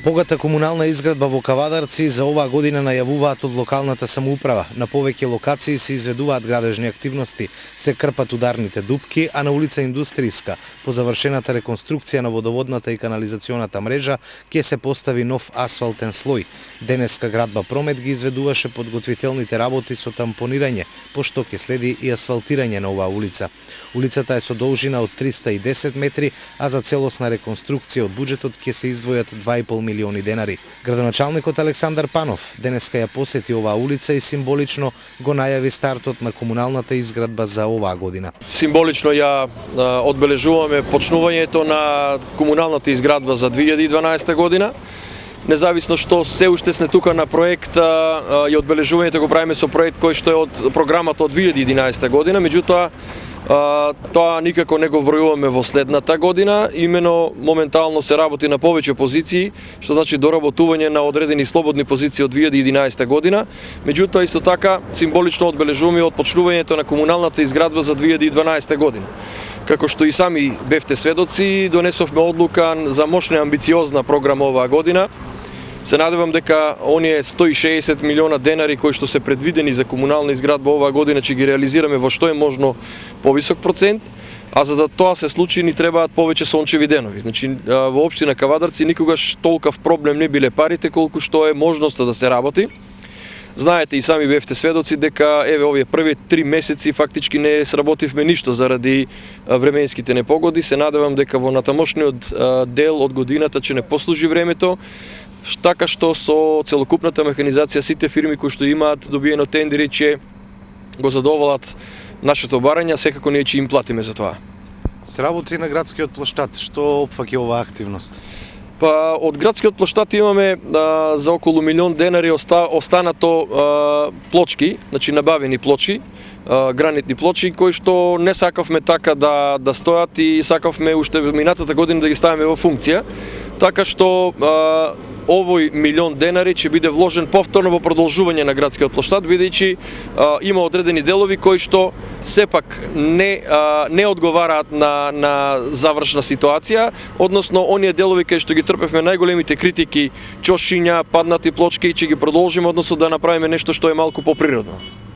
Богата комунална изградба во Кавадарци за оваа година најавуваат од локалната самоуправа. На повеќе локации се изведуваат градежни активности, се крпат ударните дупки, а на улица Индустријска, по завршената реконструкција на водоводната и канализационата мрежа, ќе се постави нов асфалтен слој. Денеска градба Промет ги изведуваше подготвителните работи со тампонирање, пошто ќе следи и асфалтирање на оваа улица. Улицата е со должина од 310 метри, а за целосна реконструкција од буџетот ќе се издвојат 2,5 милиони денари. Градоначалникот Александар Панов денеска ја посети оваа улица и символично го најави стартот на комуналната изградба за оваа година. Символично ја одбележуваме почнувањето на комуналната изградба за 2012 година. Независно што се уште сме тука на проект и одбележувањето го правиме со проект кој што е од програмата од 2011 година, меѓутоа тоа никако не го вбројуваме во следната година, имено моментално се работи на повеќе позиции, што значи доработување на одредени слободни позиции од 2011 година, меѓутоа исто така символично одбележуваме отпочнувањето на комуналната изградба за 2012 година. Како што и сами бевте сведоци, донесовме одлука за мощна и амбициозна програма оваа година. Се надевам дека оние 160 милиона денари кои што се предвидени за комунална изградба оваа година ќе ги реализираме во што е можно повисок процент, а за да тоа се случи ни требаат повеќе сончеви денови. Значи во општина Кавадарци никогаш толков проблем не биле парите колку што е можноста да се работи. Знаете и сами бевте сведоци дека овие први 3 месеци фактички не сработивме ништо заради временските непогоди. Се надевам дека во натамошниот дел од годината ќе не послужи времето, така што со целокупната механизација сите фирми кои што имаат добиено тендери ќе го задоволат нашето барање, секако ние ќе им платиме за тоа. Се работи на градскиот плоштад, што опфаќа оваа активност? Па од градскиот плоштад имаме за околу милион денари останато плочки, значи набавени плочки, гранитни плочки кои што не сакавме така да стојат и сакавме уште минатата година да ги ставиме во функција, така што овој милион денари ќе биде вложен повторно во продолжување на градскиот плоштад, бидејќи има одредени делови кои што сепак не одговараат на завршна ситуација, односно оние делови кај што ги трпевме најголемите критики, чошиња, паднати плочки, ќе ги продолжиме, односно да направиме нешто што е малку поприродно.